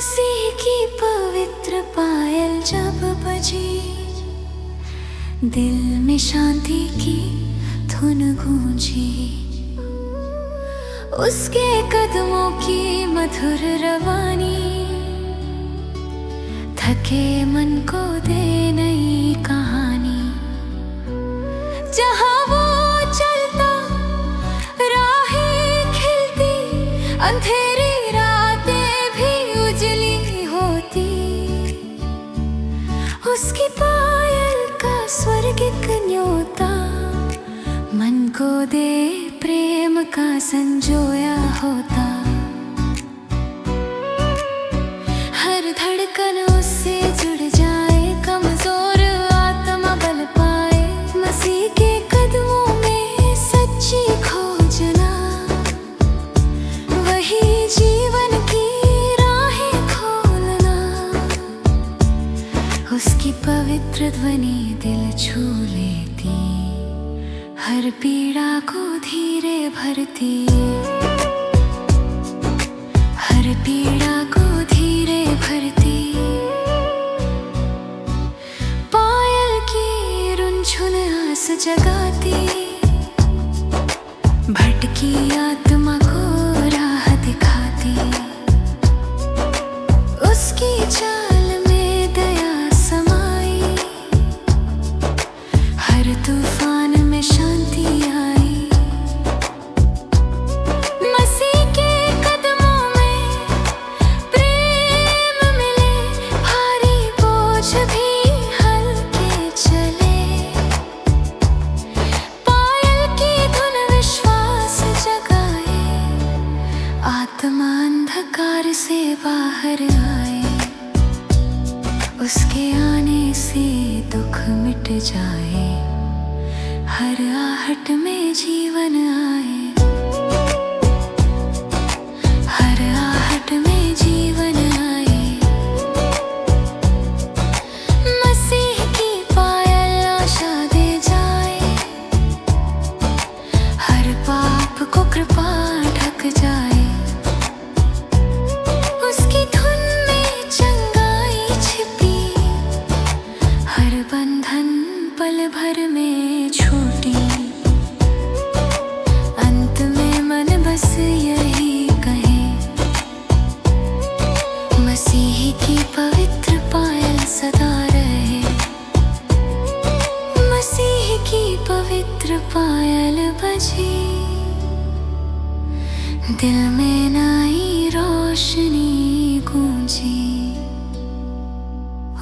मसीह की पवित्र पायल जब बजी, दिल में शांति की धुन गूंजी। उसके कदमों की मधुर रवानी थके मन को दे नई कहानी। जहाँ वो चलता राहें खिलती, अंधेरी रातें भी उजली होती। उसकी पायल का स्वर्गिक न्योता मन को दे प्रेम का संजोया होता। हर धड़कन उससे जुड़ जाए, कमजोर आत्मा बल पाए। मसीह के कदमों में सच्ची खोजना, वही जीवन की राहें खोलना। उसकी पवित्र ध्वनि दिल छू लेती, हर पीड़ा को धीरे भरती। हर पीड़ा को धीरे भरती। पायल की रुनझुन आस जगाती, भटकी आत्मा को राह दिखाती। उसकी चाल में दया समाई, हर तूफान में शांति आई। मसीह के कदमों में प्रेम मिले, भारी बोझ भी हल्के चले। पायल की धुन विश्वास जगाए, आत्मा अंधकार से बाहर आए। उसके आने से दुख मिट जाए, हर आहट में जीवन आए। हर आहट में जीवन आए। मसीह की पायल आशा दे जाए, हर पाप को कृपा ढक जाए। उसकी धुन में चंगाई छिपी, हर बंधन पल भर में छूटी। अंत में मन बस यही कहे, मसीह की पवित्र पायल सदा रहे। मसीह की पवित्र पायल बजी, दिल में नई रोशनी गूंजी।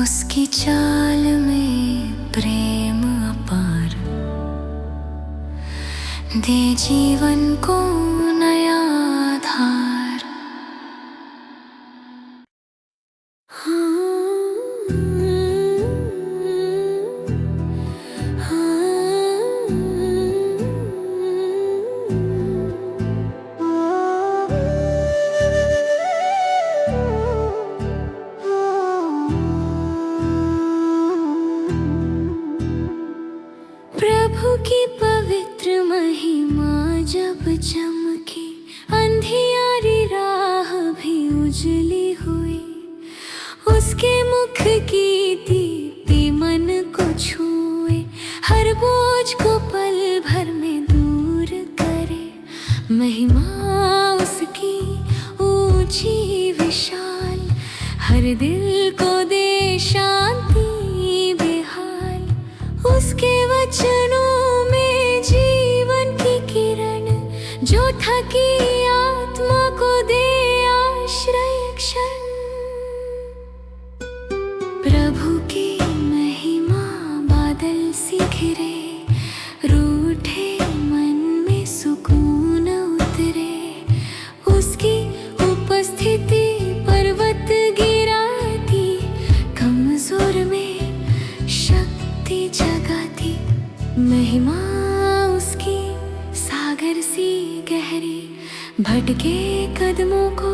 उसकी चाल में प्रेम अपार दे जीवन को नया आधार। प्रभु की पवित्र महिमा जब चमकी, अंधियारी राह भी उजली हुई। उसके मुख की दीप्ति मन को छुए, हर बोझ को पल भर में दूर करे। महिमा उसकी ऊंची विशाल, हर दिल को दे शांति बेहाल। उसके वचनों में जीवन की किरण, जो थकी आत्मा को दे आश्रय क्षण। प्रभु की महिमा बादल सी घिरे, रूठे मन में सुकून उतरे। उसकी उपस्थिति पर्वत गिराती, कमजोर में शक्ति जगाती। महिमा उसकी सागर सी गहरी, भटके कदमों को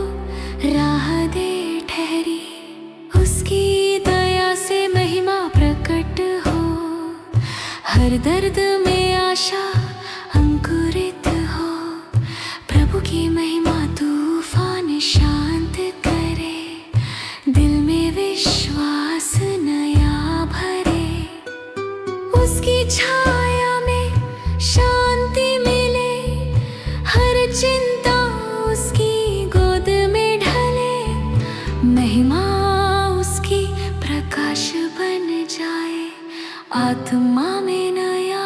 राह दे ठहरी। उसकी दया से महिमा प्रकट हो, हर दर्द में आशा अंकुरित हो। प्रभु की महिमा तूफान शांत करे, आत्मा में नया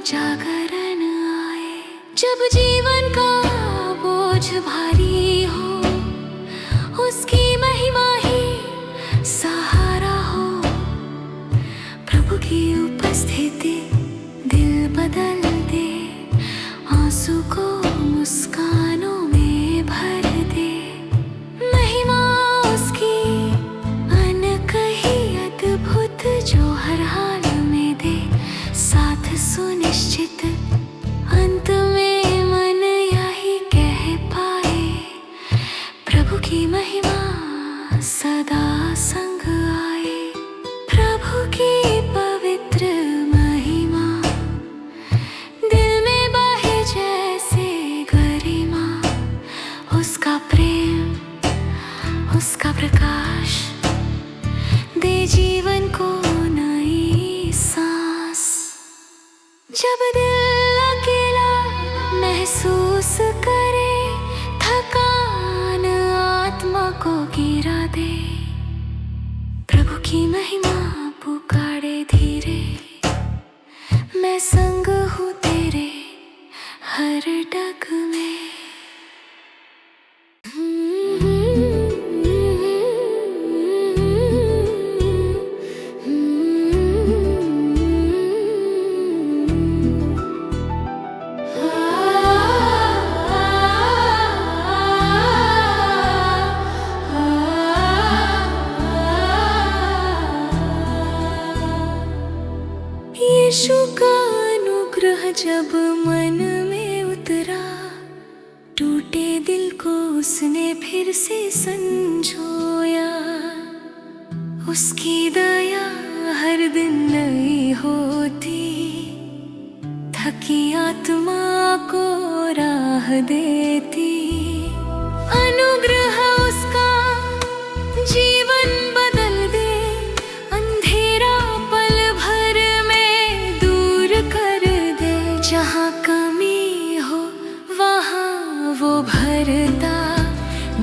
जागरण आए। जब जीवन का बोझ भारी हो, उसकी महिमा ही सहारा हो। प्रभु की उपस्थिति दिल बदल दे, आंसू को मुस्कानों में भर दे। महिमा उसकी अनकही अद्भुत, जो हर हाल में दे साथ सुनिश्चित। अंत में मन यही कह पाए, प्रभु की महिमा सदा संग आए। प्रभु की पवित्र महिमा दिल में बहे जैसे गरिमा। उसका प्रेम, उसका प्रकाश दे जीवन को नई सांस। जब दिल अकेला महसूस करे, थकान आत्मा को गिरा दे, प्रभु की महिमा पुकारे धीरे। मैं संग हूँ तेरे हर डग में। यीशु का अनुग्रह जब मन में उतरा, टूटे दिल को उसने फिर से संजोया। उसकी दया हर दिन नई होती, थकी आत्मा को राह देती। अनुग्रह उसका जीवन बदल दे, अंधेरा पल भर में दूर कर दे। जहाँ कमी हो वहाँ वो भरता,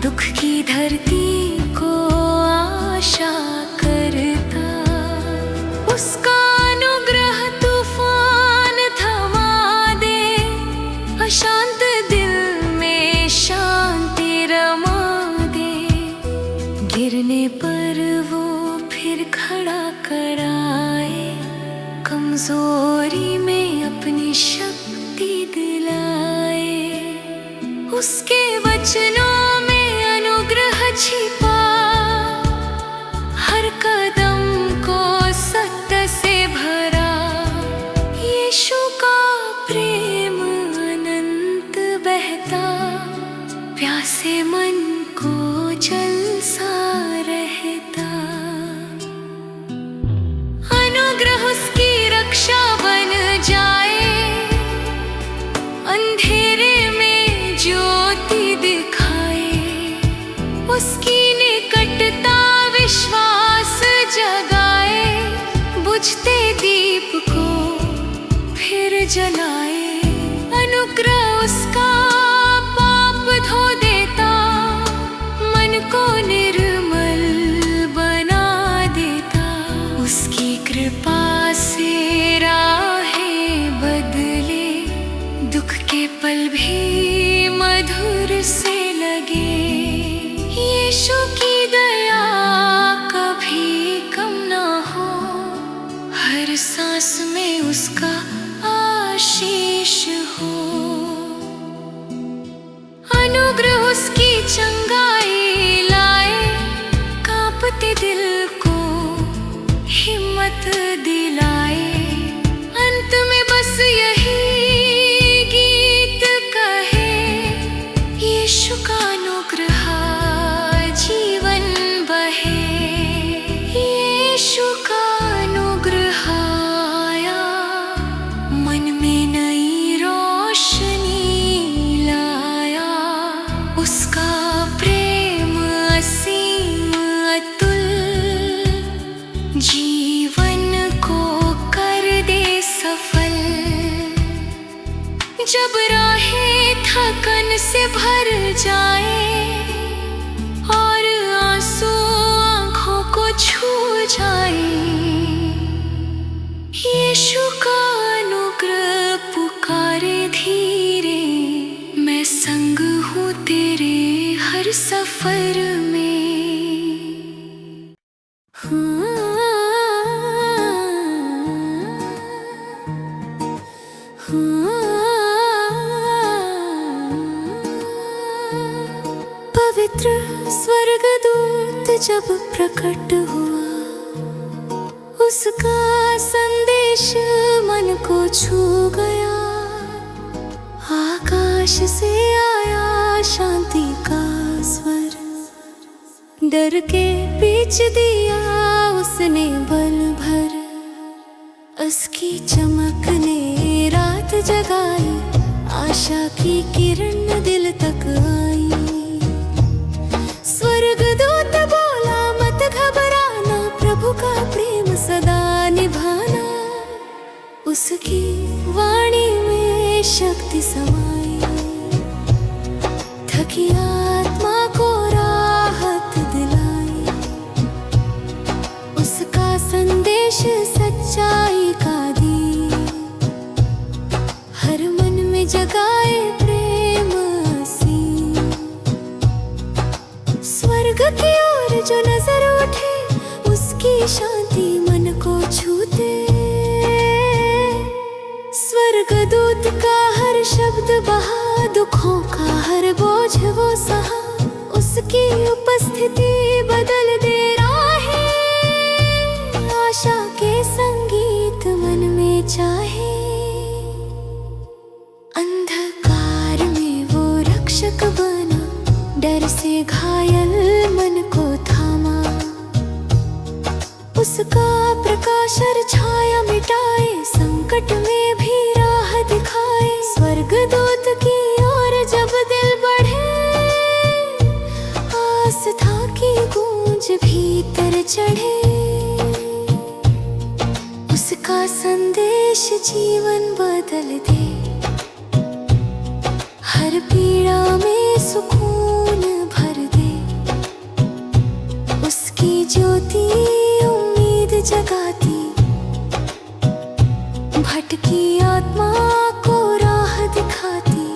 दुख की धरती को आशा करता। उसका अनुग्रह तूफान थमा दे, अशांत दिल में शांति रमा दे। गिरने पर वो फिर खड़ा कराए, कमजोरी में अपनी शक्ति दिलाए। उसके वचनों में अनुग्रह छिपा, हर कदम को सत्य से भरा। यीशु का प्रेम अनंत बहता, प्यासे मन को जलसा रहता। अनुग्रह उसकी रक्षा बन जाए, अंधेरे में ज्योति दिखाए। उसकी निकटता विश्वास जगाए, बुझते दीप को फिर जलाए। अनुग्रह उसका पाप धो देता, मन को निर्मल बना देता। उसकी कृपा से राहें बदले, दुख के पल भी मधुर से लगे। यीशु की दया कभी कम ना हो, हर सांस में उसका आशीष हो। अनुग्रह उसकी चंगाई लाए, कांपते दिल को हिम्मत दिलाए। अंत में बस यही गीत कहे, यीशु का अनुग्रह जीवन बहे। यीशु का अनुग्रह आया, मन में नई रोशनी लाया। उसका प्रेम असीम अतुल, जीवन को कर दे सफल। जब राहें थकन से भर जाए और आंसू आंखों को छू जाए, ये हर सफर में। पवित्र स्वर्गदूत जब प्रकट हुआ, उसका संदेश मन को छू गया। आकाश से आया शांति का स्वर, डर के बीच दिया उसने बल भर। उसकी चमक ने रात जगाई, आशा की किरण दिल तक आई। स्वर्गदूत बोला मत घबराना, प्रभु का प्रेम सदा निभाना। उसकी वाणी में शक्ति समाई, थकी आत्मा को राहत दिलाई। उसका संदेश सच्चाई का दीप, हर मन में जगाए प्रेम असीम। स्वर्ग की ओर जो नजर उठे, उसकी शांति मन को छूते। स्वर्गदूत का हर शब्द बहा, दुखों का हर बोझ वो सहा। उसकी उपस्थिति बदल दे राहें, आशा के संगीत मन में चाहे। अंधकार में वो रक्षक बना, डर से घायल मन को थामा। उसका प्रकाश हर छाया मिटाए, संकट में भी राह दिखाए। स्वर्गदूत की ओर जब दिल बढ़े, आस्था की गूंज भीतर चढ़े। उसका संदेश जीवन बदल दे, हर पीड़ा में सुकून भर दे। उसकी ज्योति उम्मीद जगाती, भटकी आत्मा को राह दिखाती।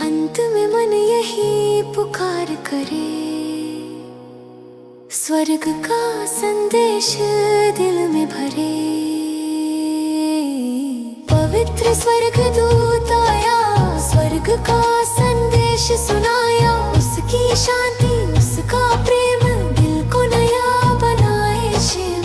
अंत में मन यही पुकार करे, स्वर्ग का संदेश दिल में भरे। पवित्र स्वर्गदूत आया, स्वर्ग का संदेश सुनाया। उसकी शांति, उसका प्रेम दिल को नया बनाए शिव।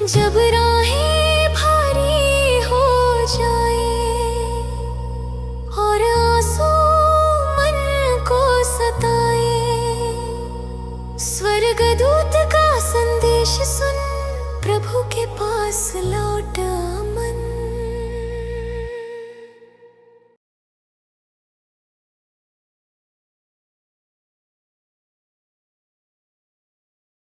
जब राहें भारी हो जाए और आंसू मन को सताए, स्वर्गदूत का संदेश सुन, प्रभु के पास लौट